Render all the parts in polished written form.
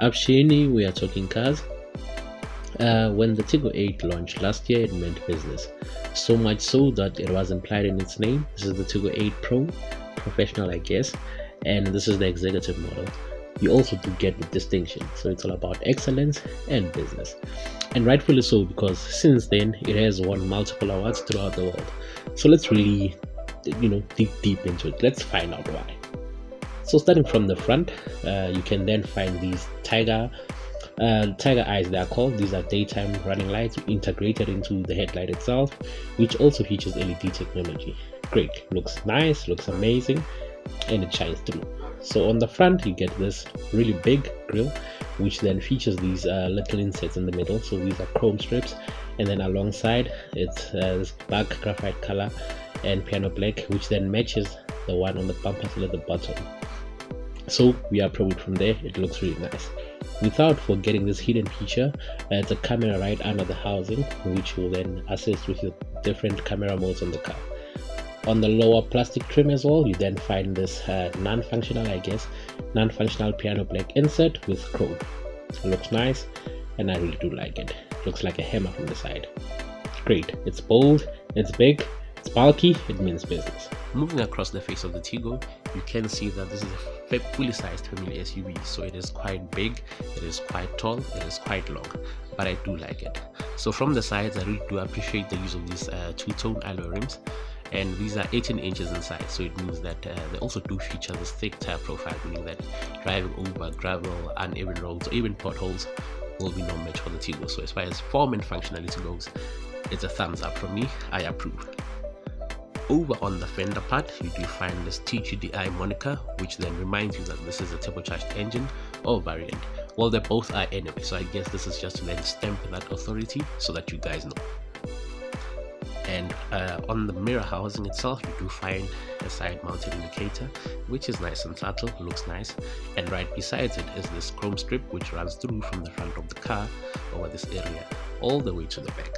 Optionally, we are talking cars. When the Tiggo 8 launched last year, it meant business. So much so that it was implied in its name. This is the Tiggo 8 Pro, professional, I guess, and this is the executive model. You also do get the distinction, so it's all about excellence and business, and rightfully so, because since then it has won multiple awards throughout the world. So let's really, dig deep into it. Let's find out why. So starting from the front, you can then find these Tiger eyes, they are called. These are daytime running lights integrated into the headlight itself, which also features LED technology. Great, looks nice, looks amazing, and it shines through. So on the front you get this really big grille, which then features these little insets in the middle. So these are chrome strips, and then alongside it's this black graphite color and piano black, which then matches the one on the bumper seal at the bottom. So we are approved from there. It looks really nice. Without forgetting this hidden feature, it's a camera right under the housing, which will then assist with your different camera modes on the car. On the lower plastic trim as well, you then find this non-functional piano black insert with chrome. It looks nice, and I really do like it. Looks like a hammer from the side. Great, it's bold, it's big, it's bulky, it means business. Moving across the face of the Tiggo, you can see that this is a fully sized family SUV, so it is quite big, it is quite tall, it is quite long, but I do like it. So from the sides, I really do appreciate the use of these two-tone alloy rims, and these are 18 inches in size, so it means that they also do feature this thick tire profile, meaning that driving over gravel, uneven roads, or even potholes will be no match for the Tiggo. So as far as form and functionality goes, it's a thumbs up from me. I approve. Over on the fender part, you do find this TGDI moniker, which then reminds you that this is a turbocharged engine or variant. Well, they both are anyway, so I guess this is just to then stamp that authority so that you guys know. And on the mirror housing itself, you do find a side mounted indicator, which is nice and subtle, looks nice, and right besides it is this chrome strip which runs through from the front of the car over this area all the way to the back.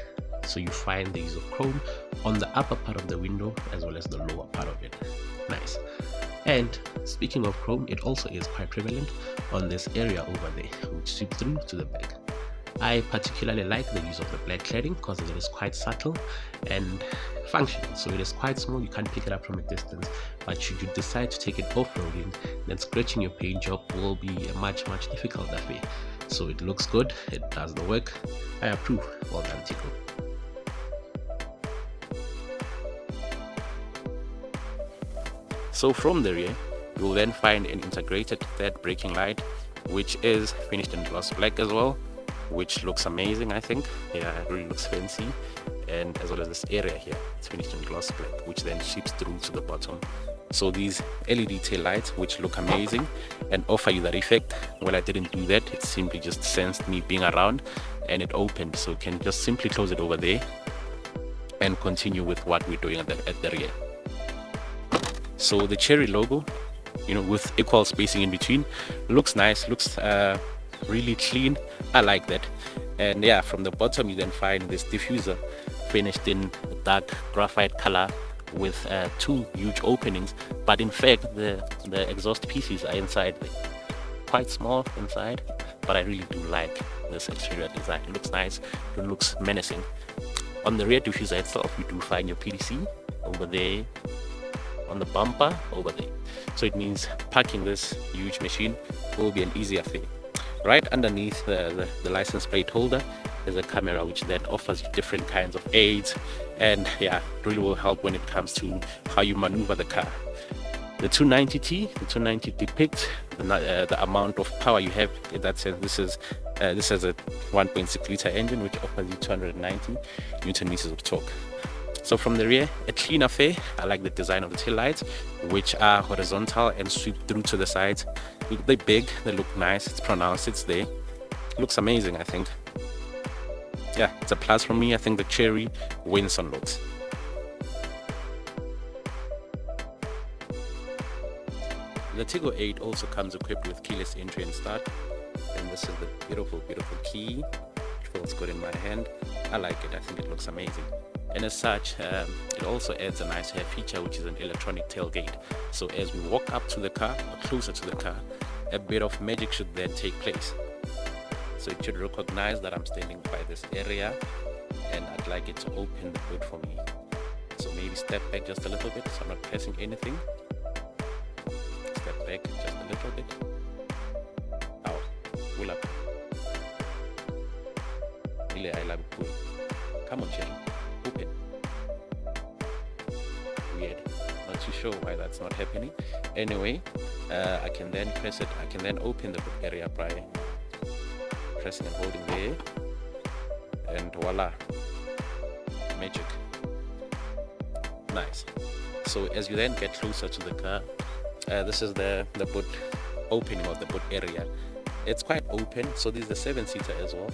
So you find the use of chrome on the upper part of the window as well as the lower part of it. Nice. And speaking of chrome, it also is quite prevalent on this area over there, which sweeps through to the back. I particularly like the use of the black cladding because it is quite subtle and functional. So it is quite small, you can't pick it up from a distance, but should you decide to take it off-roading, then scratching your paint job will be a much difficult affair. So it looks good, it does the work. I approve. Well done, Tiggo. So from the rear, you will then find an integrated third braking light, which is finished in gloss black as well, which looks amazing. I think, yeah, it really looks fancy. And as well as this area here, it's finished in gloss black, which then ships through to the bottom. So these LED tail lights, which look amazing and offer you that effect, well, I didn't do that. It simply just sensed me being around and it opened, so you can just simply close it over there and continue with what we're doing at the rear. So the Cherry logo, with equal spacing in between, looks nice, looks really clean. I like that. And yeah, from the bottom you then find this diffuser finished in dark graphite color with two huge openings, but in fact the exhaust pieces are inside, quite small inside, but I really do like this exterior design. It looks nice, it looks menacing. On the rear diffuser itself, you do find your PDC over there, on the bumper over there, so it means parking this huge machine will be an easy affair. Right underneath the license plate holder is a camera which then offers you different kinds of aids, and yeah, it really will help when it comes to how you maneuver the car. The 290 depicts the amount of power you have. In that sense, this has a 1.6 liter engine which offers you 290 Newton meters of torque. So from the rear, a clean affair. I like the design of the tail lights, which are horizontal and sweep through to the sides. They're big, they look nice, it's pronounced, it's there. Looks amazing, I think. Yeah, it's a plus for me. I think the Cherry wins on looks. The Tiggo 8 also comes equipped with keyless entry and start, and this is the beautiful key. It feels good in my hand. I like it. I think it looks amazing. And as such, it also adds a nice feature, which is an electronic tailgate. So as we walk up to the car or closer to the car, a bit of magic should then take place. So it should recognize that I'm standing by this area and I'd like it to open the boot for me. So maybe step back just a little bit so I'm not pressing anything. Step back just a little bit. Ow, pull up. Really, I love it. Cool. Come on, Cherry. Open. Weird. Not too sure why that's not happening. Anyway, I can then press it. I can then open the boot area by pressing and holding there, and voila, magic. Nice. So as you then get closer to the car, this is the boot opening of the boot area. It's quite open, so this is the 7-seater as well,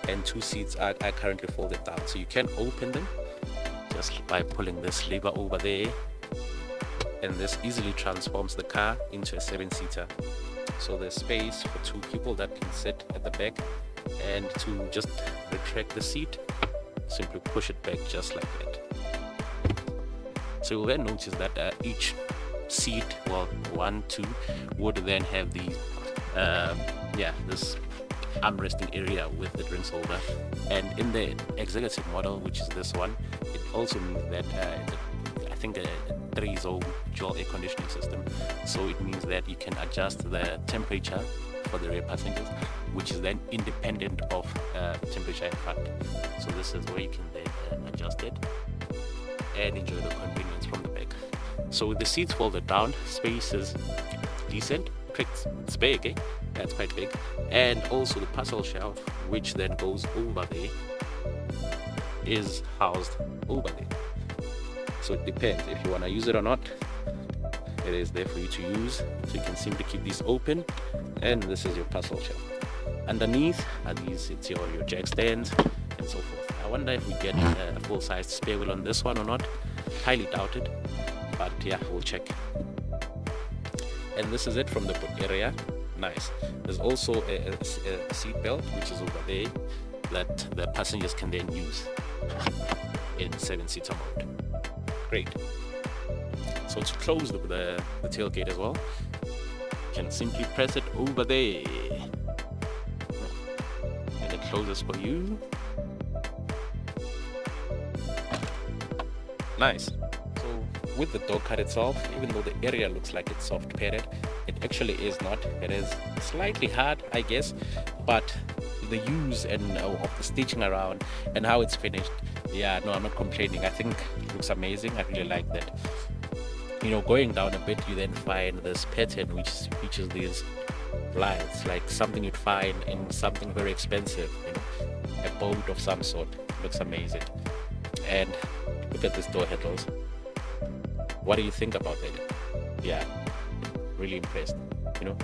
and 2 seats are currently folded down, so you can open them just by pulling this lever over there, and this easily transforms the car into a 7-seater. So there's space for 2 people that can sit at the back, and to just retract the seat, simply push it back just like that. So you'll then notice that each seat, well, 1, 2, would then have the this armresting area with the drinks holder. And in the executive model, which is this one, it also means that I think a 3-zone dual air conditioning system. So it means that you can adjust the temperature for the rear passengers, which is then independent of temperature in front. So this is where you can then adjust it and enjoy the convenience from the back. So with the seats folded down, space is decent. It's big, eh? That's quite big. And also the parcel shelf, which then goes over there, is housed over there. So it depends if you want to use it or not. It is there for you to use, so you can simply keep these open, and this is your parcel shelf. Underneath are these, it's your jack stands and so forth. I wonder if we get a full-sized spare wheel on this one or not. Highly doubt it, but yeah, we'll check. And this is it from the boot area. Nice. There's also a seat belt which is over there that the passengers can then use in 7-seater mode. Great. So to close the tailgate as well, you can simply press it over there and it closes for you. Nice. So with the door cut itself, even though the area looks like it's soft padded, it actually is not. It is slightly hard, I guess, but the use and of the stitching around and how it's finished, yeah, no, I'm not complaining. I think it looks amazing. I really like that. You know, going down a bit, you then find this pattern which features these lights, like something you'd find in something very expensive, you know, a boat of some sort. It looks amazing. And look at this door handles. What do you think about it? Yeah, really impressed. You know,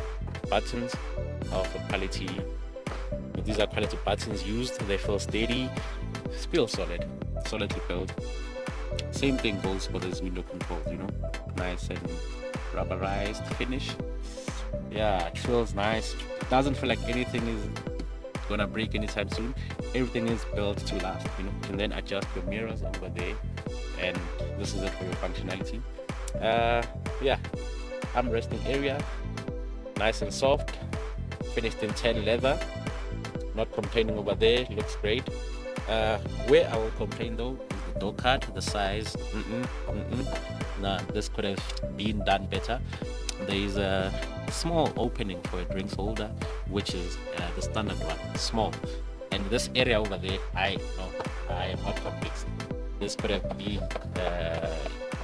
buttons of quality. These are quality buttons used. They feel steady, feel solid, solidly built. Same thing goes for this window controls. You know, nice and rubberized finish. Yeah, it feels nice. It doesn't feel like anything is gonna break anytime soon. Everything is built to last. You know, you can then adjust your mirrors over there, and this is it for your functionality. Yeah, armresting area, nice and soft, finished in 10 leather. Not complaining over there, looks great. Where I will complain though is the door cut, the size. Nah, this could have been done better. There is a small opening for a drinks holder, which is the standard one, small. And this area over there, I am not convinced. This could have been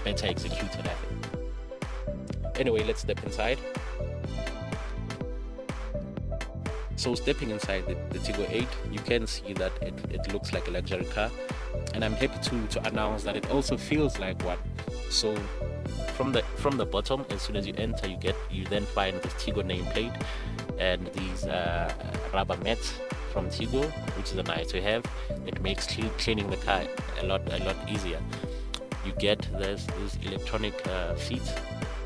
better executed, I think. Anyway, let's step inside. So stepping inside the Tiggo 8, you can see that it looks like a luxury car, and I'm happy to announce that it also feels like one. So from the bottom, as soon as you enter, you then find this Tiggo nameplate and these rubber mats from Tiggo, which is a nice to have. It makes cleaning the car a lot easier. You get these electronic seats,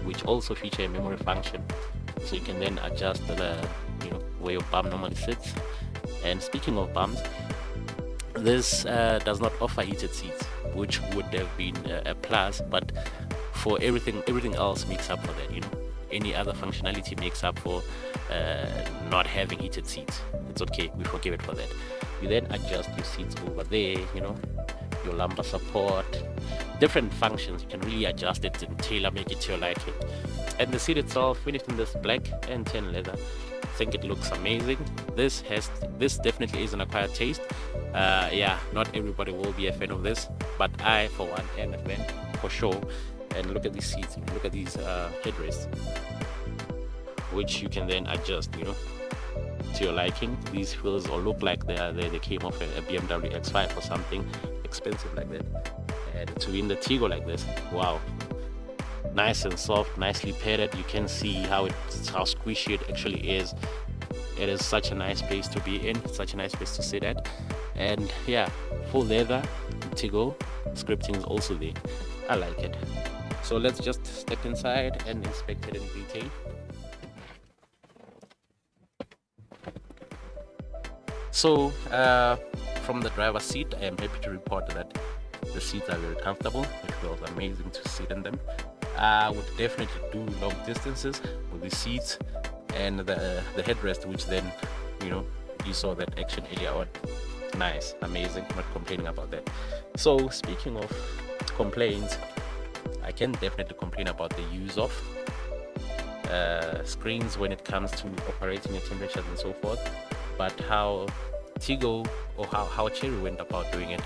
which also feature a memory function, so you can then adjust the where your bum normally sits. And speaking of bums, this does not offer heated seats, which would have been a plus, but for everything else makes up for that. any other functionality makes up for not having heated seats. It's okay, we forgive it for that. You then adjust your seats over there, you know, your lumbar support, different functions. You can really adjust it and tailor make it to your liking. And the seat itself, finished in this black and tan leather. I think it looks amazing. This definitely is an acquired taste. Yeah, not everybody will be a fan of this, but I for one am a fan for sure. And look at these seats, look at these headrests, which you can then adjust, you know, to your liking. These feels all look like they came off a BMW X5 or something expensive like that. And to be in the Tiggo like this, wow, nice and soft, nicely padded. You can see how squishy it actually is. It is such a nice place to be in, such a nice place to sit at. And yeah, full leather Tiggo scripting is also there. I like it. So let's just step inside and inspect it in detail. So from the driver's seat, I am happy to report that the seats are very comfortable. It feels amazing to sit in them. I would definitely do long distances with the seats and the headrest, which then, you know, you saw that action earlier on. Nice, amazing, not complaining about that. So speaking of complaints, I can definitely complain about the use of screens when it comes to operating at temperatures and so forth, but how Tiggo or how Chery went about doing it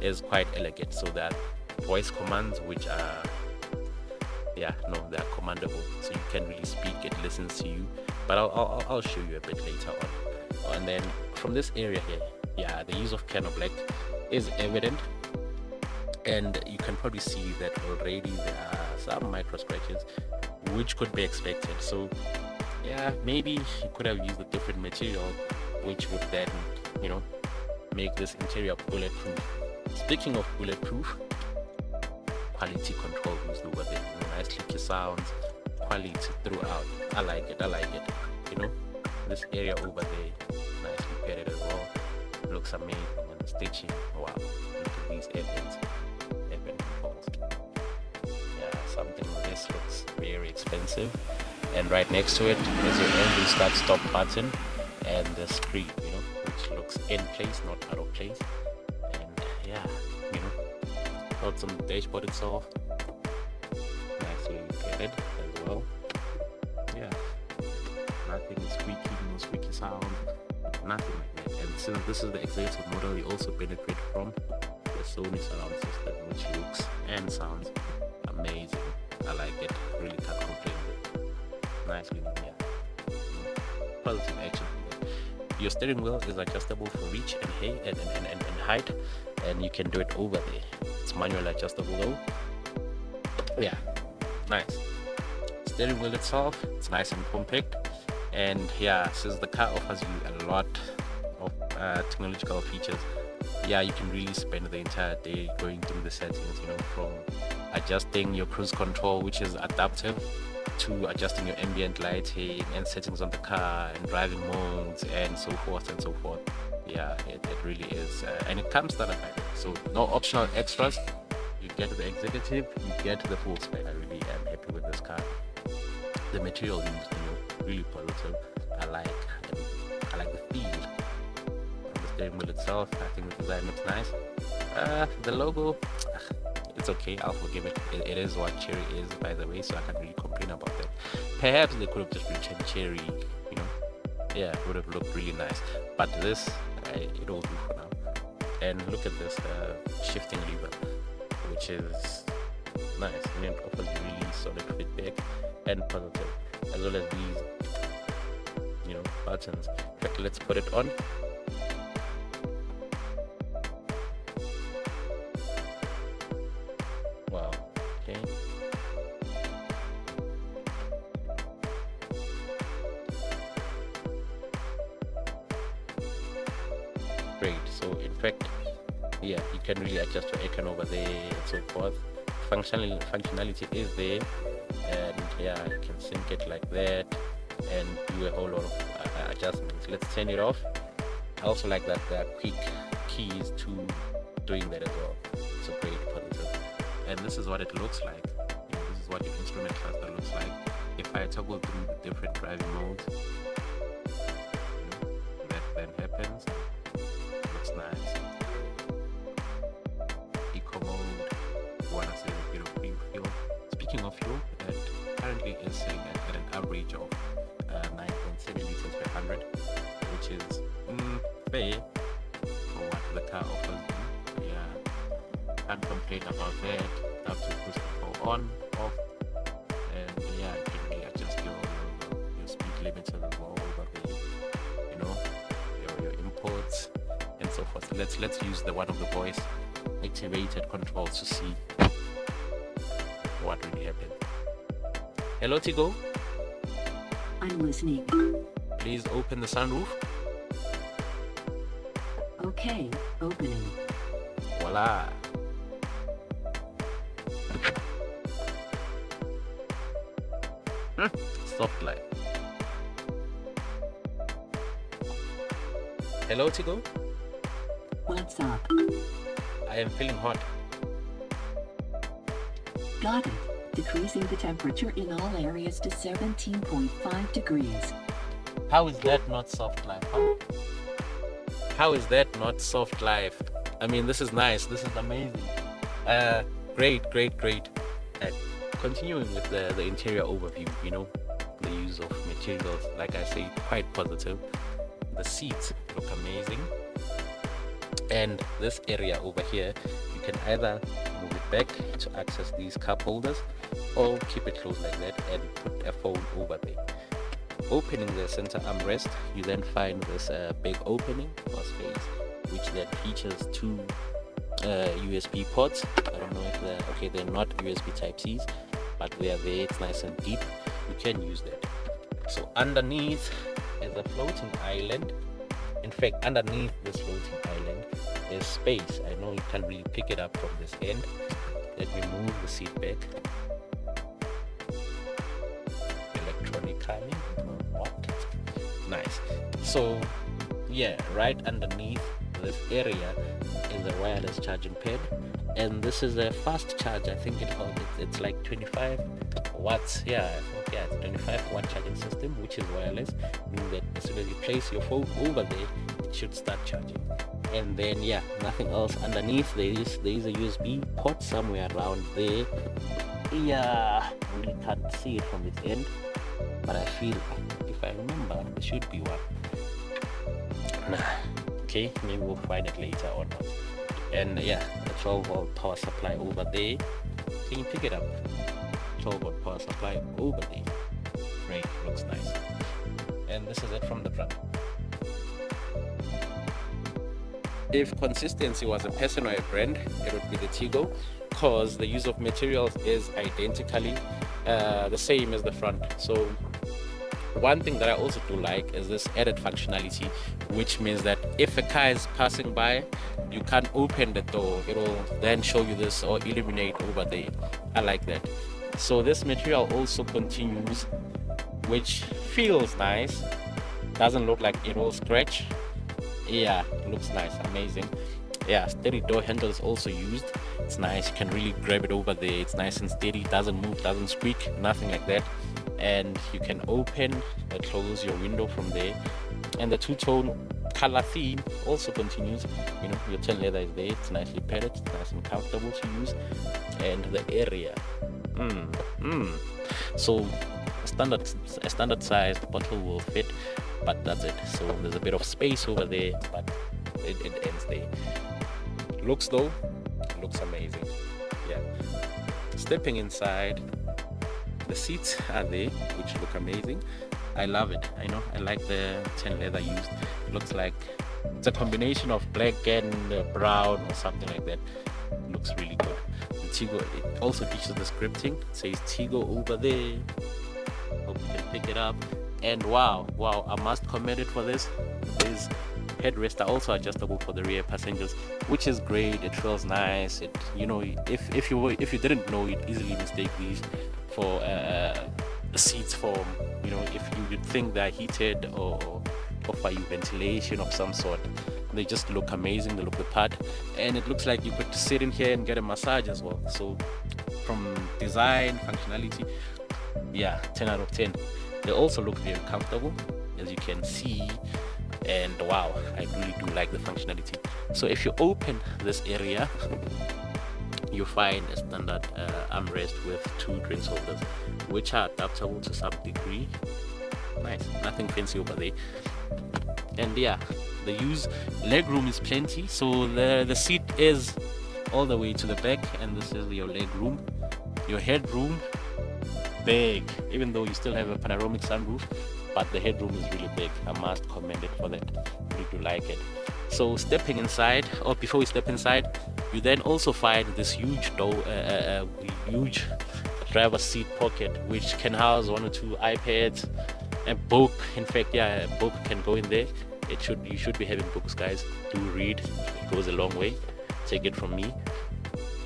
is quite elegant. So that voice commands, which are, yeah, no, they are commandable, so you can really speak, it listens to you, but I'll show you a bit later on. And then from this area here, yeah, the use of piano black is evident, and you can probably see that already there are some micro scratches which could be expected. So yeah, maybe you could have used a different material, which would then, you know, make this interior bulletproof. Speaking of bulletproof, quality control is over there. You know, nice clicky sounds, quality throughout. I like it. You know, this area over there, nicely padded as well. Looks amazing. And the stitching, wow. Look at these Ambient controls. Yeah, something like this looks very expensive. And right next to it is your engine start-stop button and the screen, you know, which looks in place, not out of place. And yeah, you know, thoughts on the dashboard itself, nicely padded as well. Yeah, nothing squeaky, no squeaky sound, nothing like that. And since this is the executive model, you also benefit from the Sony surround system, which looks and sounds amazing. I like it, really can't complain. Nicely, yeah, positive action. Your steering wheel is adjustable for reach and height, and you can do it over there. It's manually adjustable though. Yeah, nice. Steering wheel itself, it's nice and compact, and yeah, since the car offers you a lot of technological features, yeah, you can really spend the entire day going through the settings, you know, from adjusting your cruise control, which is adaptive, to adjusting your ambient lighting and settings on the car and driving modes and so forth and so forth. Yeah, it really is, and it comes standard by the way, so no optional extras. You get the executive, you get the full spec. I really am happy with this car. The material used, you know, really positive. I like the feel of the steering wheel itself. I think the design looks nice. The logo, it's okay, I'll forgive it. It is what Chery is, by the way, so I can't really complain about that. Perhaps they could have just written Chery, you know, yeah, it would have looked really nice, but this, it will do for now. And look at this shifting lever, which is nice, and it offers you really solid feedback and positive, as well as these, you know, buttons. In fact, let's put it on. Wow, okay. Great. So in fact, yeah, you can really adjust your icon over there and so forth. Functionality is there, and yeah, you can sync it like that and do a whole lot of adjustments. Let's turn it off. I also like that there are quick keys to doing that as well. So great, positive. And this is what it looks like. You know, this is what your instrument cluster looks like. If I toggle through the different driving modes, that then happens. Looks nice. Eco mode, you want to say a bit of green fuel. Speaking of fuel, it currently is sitting at an average of 9.7 liters per 100, which is fair for what the car offers you. Yeah, can't complain about that. Have to push control on, off, and yeah, you can really adjust your speed limits as well over the, you know, your imports and so forth. Let's use the one of the voice activated controls to see what really happened. Hello Tiggo. I'm listening. Please open the sunroof. Okay, opening. Voila. Soft light. Hello Tiggo. What's up? I am feeling hot. Got it. Decreasing the temperature in all areas to 17.5 degrees. How is that not soft life, huh? How is that not soft life? I mean, this is nice. This is amazing. Great. Continuing with the interior overview, you know, the use of materials, like I say, quite positive. The seats look amazing. And this area over here, you can either move it back to access these cup holders or keep it closed like that and put a phone over there. Opening the center armrest, you then find this big opening or space, which then features two USB ports. I don't know if they're not USB Type-Cs, but they are there. It's nice and deep. You can use that. So underneath is a floating island. In fact, underneath this floating island is space. I know you can't really pick it up from this end. Let me move the seat back. Electronic calming. What? Nice. So yeah, right underneath this area is a wireless charging pad, and this is a fast charge. I think it's like 25 watts. Yeah, it's 25 watt charging system, which is wireless, meaning that as soon as you place your phone over there, it should start charging. And then yeah, nothing else underneath. There is a USB port somewhere around there. Yeah, we can't see it from this end, but I feel, if I remember, there should be one. Okay, maybe we'll find it later or not. And yeah, the 12 volt power supply over there. Can you pick it up? 12 volt power supply over there. Great, looks nice. And this is it from the front. If consistency was a person or a brand, it would be the Tiggo, because the use of materials is identically the same as the front. So one thing that I also do like is this added functionality, which means that if a car is passing by, you can't open the door. It will then show you this or illuminate over there. I like that. So this material also continues, which feels nice. Doesn't look like it will scratch. Yeah, looks nice, amazing. Yeah, steady door handle is also used. It's nice. You can really grab it over there. It's nice and steady. Doesn't move, doesn't squeak, nothing like that. And you can open or close your window from there. And the two-tone color theme also continues. You know, your tan leather is there. It's nicely padded. It's nice and comfortable to use. And the area, so a standard sized bottle will fit, but that's it. So there's a bit of space over there, but it ends there. Looks amazing. Yeah, stepping inside, the seats are there, which look amazing. I love it. I like the tan leather used. It looks like it's a combination of black and brown or something like that. It looks really good. The Tiggo, it also features the scripting. It says Tiggo over there. Hope you can pick it up. And wow, I must commend it for this. These headrests are also adjustable for the rear passengers, which is great. It feels nice. It, if you didn't know, you'd easily mistake these for seats for, if you would think they're heated or offer you ventilation of some sort. They just look amazing. They look the part, and it looks like you could sit in here and get a massage as well. So from design, functionality, yeah, 10 out of 10. They also look very comfortable, as you can see, and wow, I really do like the functionality. So if you open this area, you find a standard armrest with 2 drink holders, which are adaptable to some degree. Nice, nothing fancy over there. And yeah, the leg room is plenty. So the seat is all the way to the back, and this is your leg room. Your headroom, big, even though you still have a panoramic sunroof, but the headroom is really big. I must commend it for that. Really do like it. So stepping inside, or before we step inside, you then also find this huge huge driver's seat pocket, which can house 1 or 2 iPads, a book. In fact, yeah, a book can go in there. You should be having books, guys. Do read, it goes a long way. Take it from me.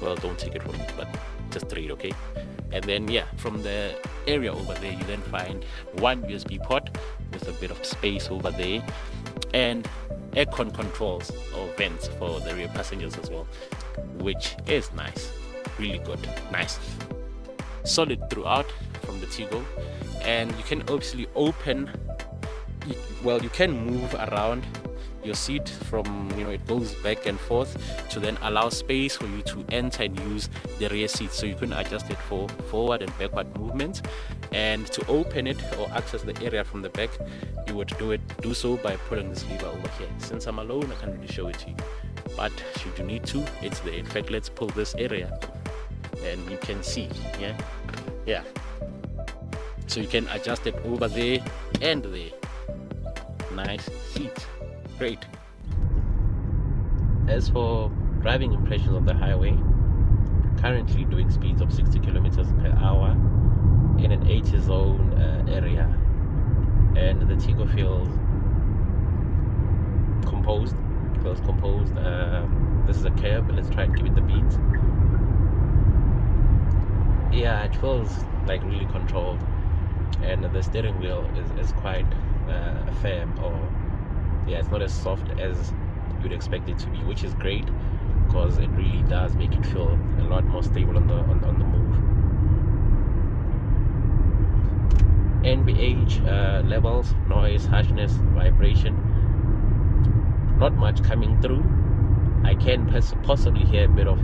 Well, don't take it from me, but just read, okay? And then yeah, from the area over there, you then find 1 USB port with a bit of space over there, and aircon controls or vents for the rear passengers as well, which is nice. Really good, nice, solid throughout from the Tiggo. And you can obviously you can move around your seat from, it goes back and forth to then allow space for you to enter and use the rear seat. So you can adjust it for forward and backward movement. And to open it or access the area from the back, you would do so by pulling this lever over here. Since I'm alone, I can't really show it to you, but should you need to, it's there. In fact, let's pull this area and you can see, yeah. So you can adjust it over there and there. Nice seat, great. As for driving impressions on the highway, currently doing speeds of 60 kilometers per hour in an 80 zone area, and the Tiggo feels composed. This is a curve. Let's try and give it the beans. Yeah, it feels like really controlled, and the steering wheel is quite firm, or it's not as soft as you'd expect it to be, which is great because it really does make it feel a lot more stable on the move. NVH levels, noise, harshness, vibration, not much coming through. I can possibly hear a bit of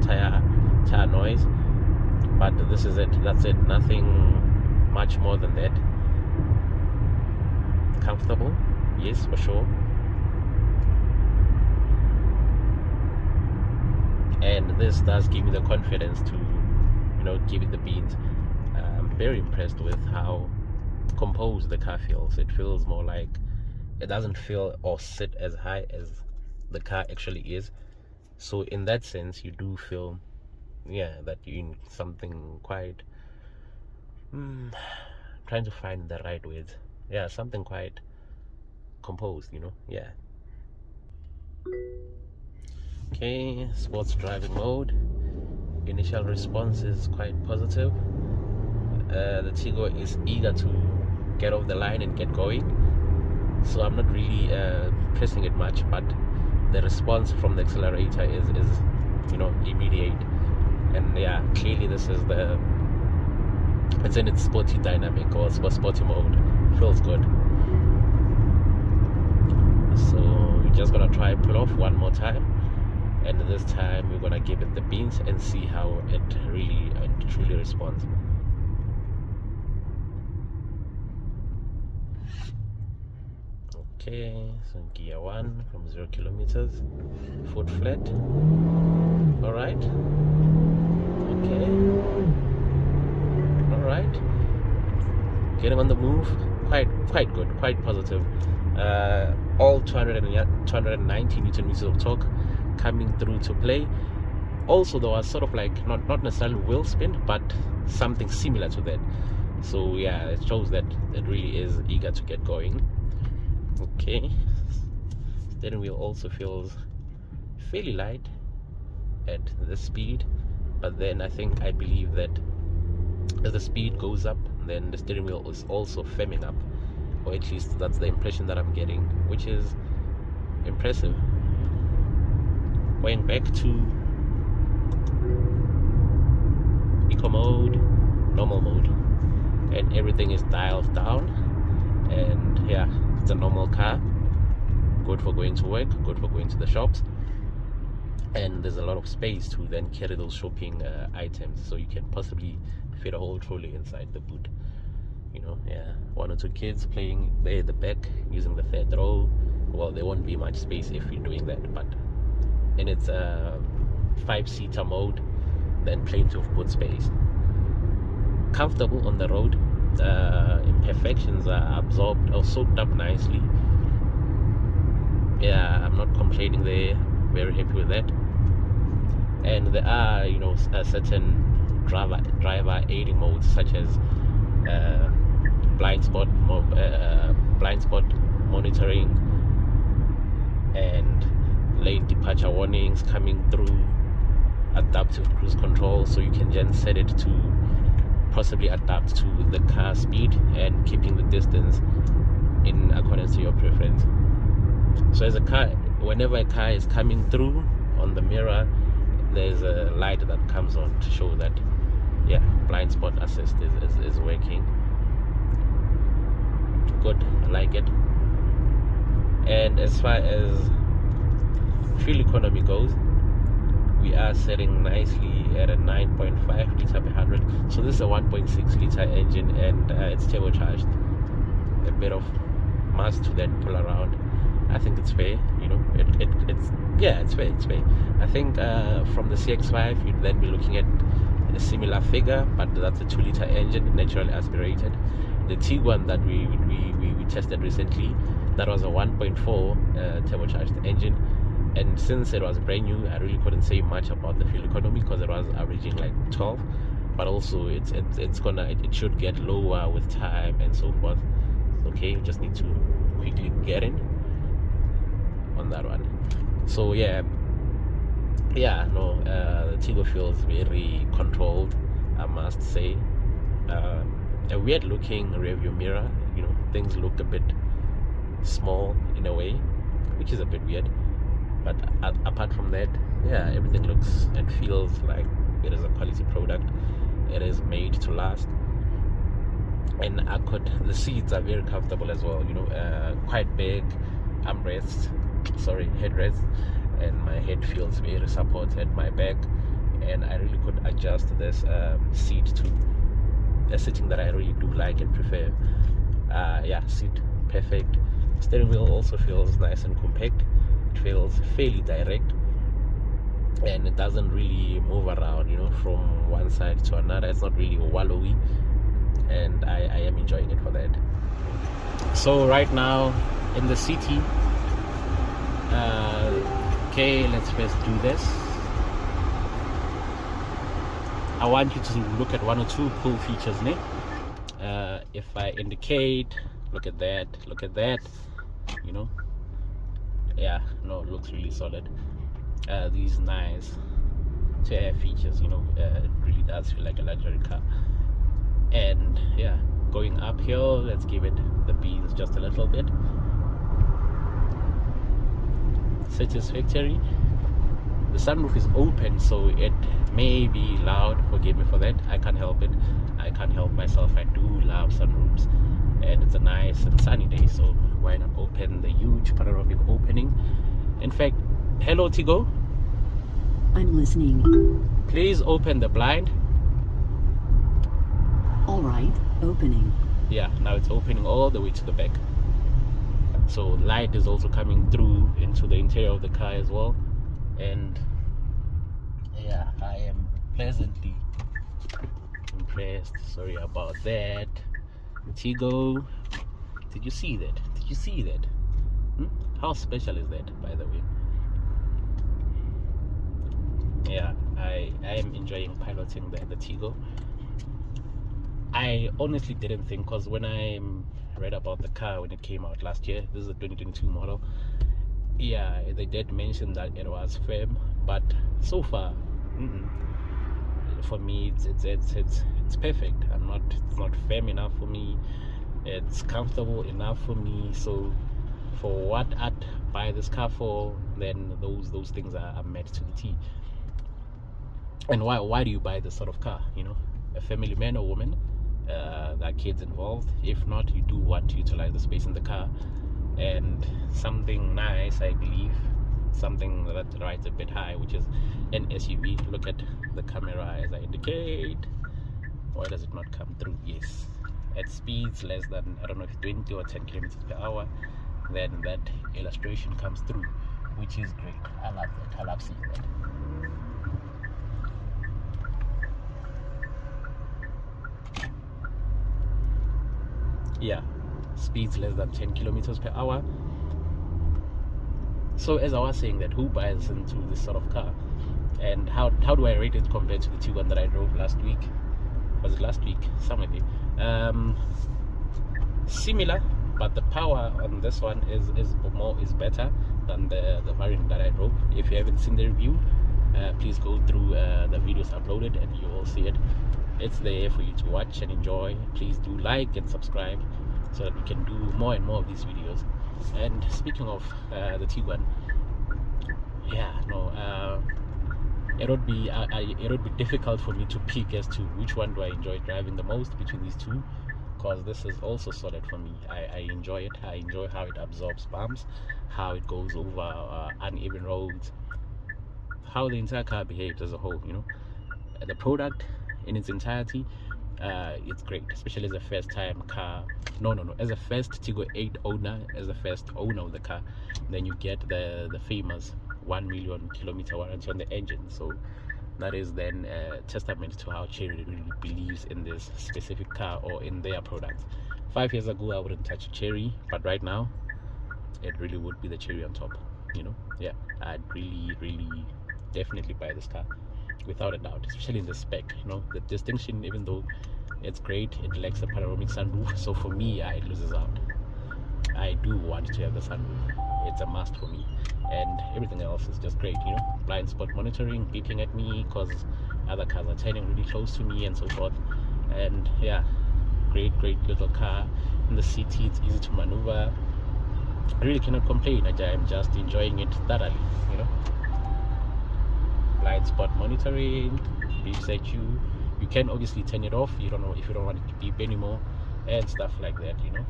tire noise, but this is it, that's it, nothing much more than that. Comfortable, yes, for sure. And this does give me the confidence to give it the beans. I'm very impressed with how composed the car feels. It feels more like, it doesn't feel or sit as high as the car actually is. So in that sense, you do feel that you're in something quite trying to find the right words. Something quite composed, Okay, sports driving mode. Initial response is quite positive. The Tiggo is eager to get off the line and get going, so I'm not really pressing it much, but the response from the accelerator is immediate. And clearly this is it's in its sporty dynamic or sporty mode. Feels good. So we're just gonna try pull off one more time, and this time we're gonna give it the beans and see how it truly responds. Okay, so gear 1 from 0 kilometers, foot flat. All right. Okay. All right. Getting on the move. Quite good. Quite positive. All 290 newton meters of torque coming through to play. Also, there was sort of like not necessarily wheel spin, but something similar to that. So it shows that it really is eager to get going. Okay, steering wheel also feels fairly light at the speed, but then I believe that as the speed goes up, then the steering wheel is also firming up, or at least that's the impression that I'm getting, which is impressive. Going back to eco mode, normal mode. and everything is dialed down. And yeah, it's a normal car, good for going to work, good for going to the shops, and there's a lot of space to then carry those shopping items, so you can possibly fit a whole trolley inside the boot. You know, yeah, 1 or 2 kids playing there at the back using the third row. Well, there won't be much space if you're doing that, but in its 5-seater mode, then plenty of boot space. Comfortable on the road. Imperfections are absorbed or soaked up nicely. Yeah, I'm not complaining there. Very happy with that. And there are, you know, certain driver aiding modes, such as blind spot monitoring and lane departure warnings coming through, adaptive cruise control, so you can then set it to possibly adapt to the car speed and keeping the distance in accordance to your preference. So as a car, whenever a car is coming through on the mirror, there's a light that comes on to show that, yeah, blind spot assist is working. Good, I like it. And as far as fuel economy goes, we are setting nicely at a 9.5 liter per 100. So this is a 1.6 liter engine, and it's turbocharged. A bit of mass to then pull around. I think it's fair, you know. It's fair. I think from the CX-5 you'd then be looking at a similar figure, but that's a 2 liter engine, naturally aspirated. The Tiggo that we tested recently, that was a 1.4 turbocharged engine, and since it was brand new, I really couldn't say much about the fuel economy because it was averaging like 12, but also it should get lower with time and so forth. Okay, you just need to quickly get in on that one. So the Tiggo feels very controlled, I must say. A weird looking rearview mirror, you know, things look a bit small in a way, which is a bit weird, but apart from that, yeah, everything looks and feels like it is a quality product. It is made to last, and the seats are very comfortable as well, you know, quite big headrests, and my head feels very supported, my back, and I really could adjust this seat to a sitting that I really do like and prefer. Seat perfect. Steering wheel also feels nice and compact. It feels fairly direct, and it doesn't really move around, you know, from one side to another. It's not really wallowy, and I am enjoying it for that. So right now in the city, okay, let's first do this. I want you to look at 1 or 2 cool features, ne? If I indicate, look at that, you know. Yeah, no, it looks really solid. These nice air features, you know, it really does feel like a luxury car. And yeah, going uphill, let's give it the beans just a little bit. Satisfactory. The sunroof is open, so it may be loud. Forgive me for that. I can't help it. I can't help myself. I do love sunroofs, and it's a nice and sunny day, so why not open the huge panoramic opening? In fact, hello Tiggo. I'm listening. Please open the blind. All right, opening. Yeah, now it's opening all the way to the back. So light is also coming through into the interior of the car as well. And yeah, I am pleasantly impressed. Sorry about that. Tiggo, did you see that? How special is that, by the way? Yeah, I am enjoying piloting the Tiggo. I honestly didn't think, because when I read about the car when it came out last year, this is a 2022 model, yeah, they did mention that it was firm, but so far, for me, it's perfect. It's not firm enough for me. It's comfortable enough for me. So, for what I'd buy this car for, then those things are met to the T. And why do you buy this sort of car? You know, a family man or woman, there are kids involved. If not, you do want to utilize the space in the car. And something nice, I believe, something that rides a bit high, which is an SUV. Look at the camera as I indicate. Why does it not come through? Yes, at speeds less than, I don't know if 20 or 10 kilometers per hour, then that illustration comes through, which is great. I love that. I love seeing that. Yeah, speeds less than 10 kilometers per hour. So as I was saying, that who buys into this sort of car, and how do I rate it compared to the Tiggo that I drove last week? Was it last week? Somewhere there. Similar, but the power on this one is better than the variant that I drove. If you haven't seen the review, please go through the videos uploaded and you will see it. It's there for you to watch and enjoy. Please do like and subscribe so that we can do more and more of these videos. And speaking of the Tiggo, yeah, no, it would be difficult for me to pick as to which one do I enjoy driving the most between these two, because this is also solid for me. I enjoy it. I enjoy how it absorbs bumps, how it goes over uneven roads, how the entire car behaves as a whole. You know, the product in its entirety, it's great, especially as a first time car. No, as a first Tiggo 8 owner, as the first owner of the car, then you get the famous 1 million kilometer warranty on the engine. So that is then a testament to how Chery really believes in this specific car or in their product. 5 years ago I wouldn't touch Chery, but right now it really would be the cherry on top, you know. Yeah, I'd really definitely buy this car without a doubt, especially in the spec. You know, the distinction, even though it's great, it lacks a panoramic sunroof, so for me it loses out. I do want to have the sunroof. It's a must for me, and everything else is just great. You know, blind spot monitoring, beeping at me because other cars are turning really close to me and so forth. And yeah, great little car. In the city, it's easy to maneuver. I really cannot complain. I'm just enjoying it thoroughly, you know. Blind spot monitoring, beeps at you. You can obviously turn it off. You don't know if you don't want it to beep anymore and stuff like that, you know.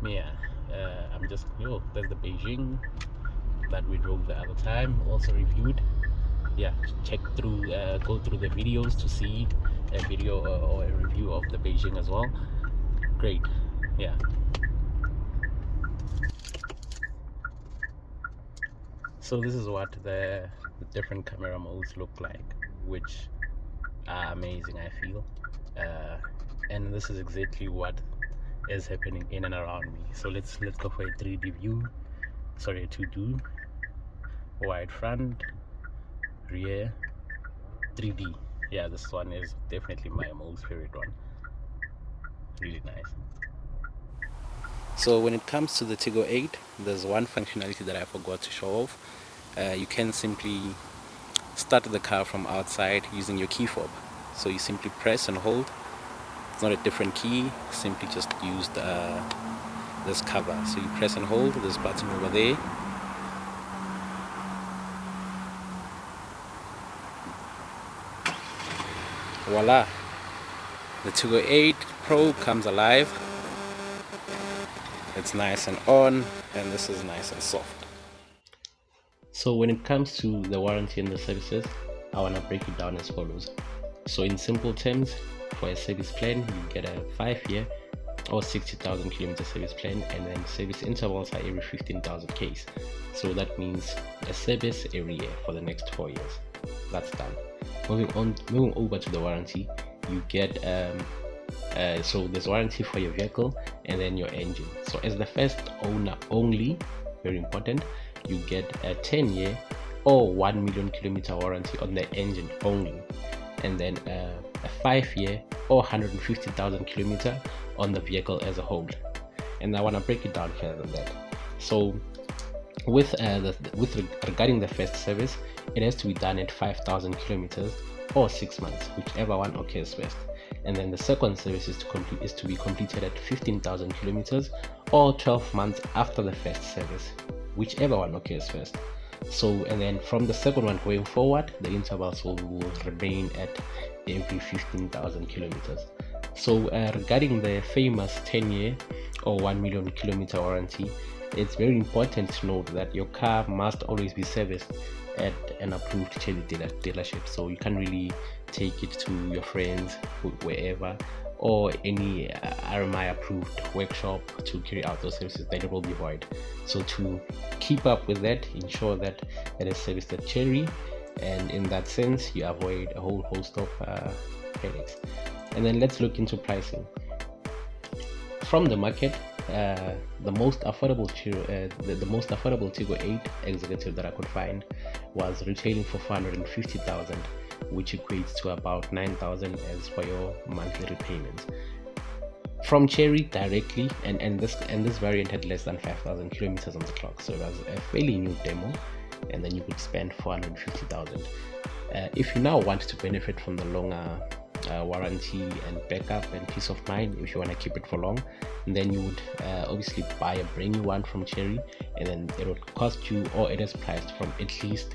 Yeah, I'm just, there's the Beijing that we drove the other time, also reviewed. Yeah, check through, go through the videos to see a video or a review of the Beijing as well. Great. Yeah. So this is what the different camera modes look like, which are amazing, I feel. And this is exactly what is happening in and around me. So let's go for a 3D view. Sorry, a 2D. Wide front, rear, 3D. Yeah, this one is definitely my most favorite one. Really nice. So when it comes to the Tiggo 8, there's one functionality that I forgot to show off. You can simply start the car from outside using your key fob. So you simply press and hold. It's not a different key, simply just use this cover. So you press and hold this button over there. Voila! The Tiggo 8 Pro comes alive. It's nice and on, and this is nice and soft. So when it comes to the warranty and the services, I want to break it down as follows. So in simple terms, for a service plan, you get a 5-year or 60,000 kilometer service plan, and then service intervals are every 15,000 Ks. So that means a service every year for the next 4 years. That's done. Moving over to the warranty, you get so there's warranty for your vehicle and then your engine. So as the first owner only, very important, you get a 10-year or 1 million kilometer warranty on the engine only, and then a 5-year or 150,000 kilometer on the vehicle as a whole. And I want to break it down further than that. So regarding the first service, it has to be done at 5,000 kilometers or 6 months, whichever one occurs first. And then the second service is to be completed at 15,000 kilometers or 12 months after the first service, whichever one occurs first. So, and then from the second one going forward, the intervals will remain at every 15,000 kilometers. So regarding the famous 10-year or 1 million kilometer warranty, it's very important to note that your car must always be serviced at an approved Chevy dealership. So you can't really take it to your friends wherever, or any RMI approved workshop to carry out those services. Then it will be void. So to keep up with that, ensure that it is serviced at Cherry, and in that sense you avoid a whole host of headaches. And then let's look into pricing. From the market, the most affordable Tiggo 8 Executive that I could find was retailing for 450,000, which equates to about 9,000 as for your monthly repayments. From Cherry directly, and this variant had less than 5,000 kilometers on the clock, so it was a fairly new demo, and then you could spend 450,000. If you now want to benefit from the longer warranty and backup and peace of mind, if you want to keep it for long, and then you would obviously buy a brand new one from Cherry, and then it would cost you, or it is priced from at least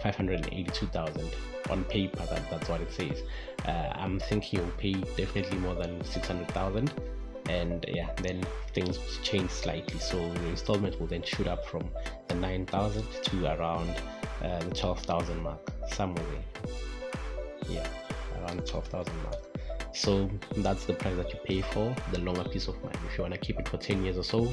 582,000 on paper. That's what it says. I'm thinking you'll pay definitely more than 600,000, and yeah, then things change slightly, so your installment will then shoot up from the 9,000 to around the 12,000 mark, somewhere there. Yeah, around the 12,000 mark. So that's the price that you pay for the longer peace of mind. If you want to keep it for 10 years or so,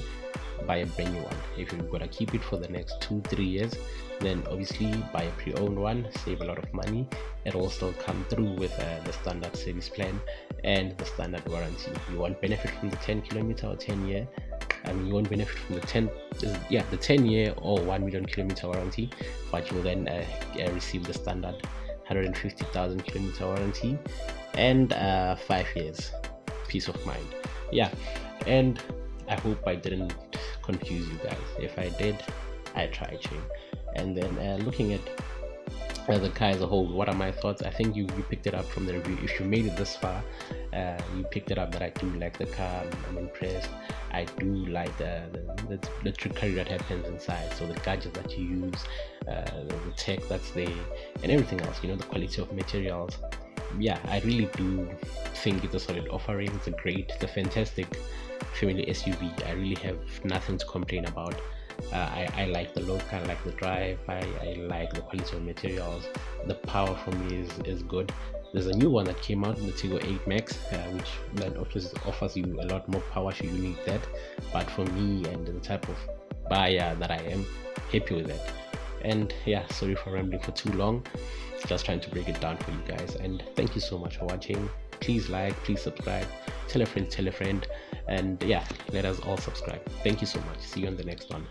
buy a brand new one. If you're gonna keep it for the next 2-3 years, then obviously buy a pre-owned one, save a lot of money. It will still come through with the standard service plan and the standard warranty. You won't benefit from the 10 kilometer or 10 year, and you won't benefit from the 10 year or 1 million kilometer warranty, but you'll then receive the standard 150,000 kilometer warranty and 5 years peace of mind. Yeah, and I hope I didn't confuse you guys. If I did, I tried to. And then looking at the car as a whole, what are my thoughts? I think you picked it up from the review. If you made it this far, you picked it up that I do like the car. I'm impressed. I do like the trickery that happens inside, so the gadgets that you use, the tech that's there, and everything else, the quality of materials. Yeah, I really do think it's a solid offering. It's a fantastic family SUV. I really have nothing to complain about. I like the look, I like the drive, I like the quality of materials. The power for me is good. There's a new one that came out in the Tiggo 8 Max, which then offers you a lot more power should you need that. But for me and the type of buyer that I am, happy with that. And yeah, sorry for rambling for too long, just trying to break it down for you guys. And thank you so much for watching. Please like, please subscribe, tell a friend, and yeah, let us all subscribe. Thank you so much. See you on the next one.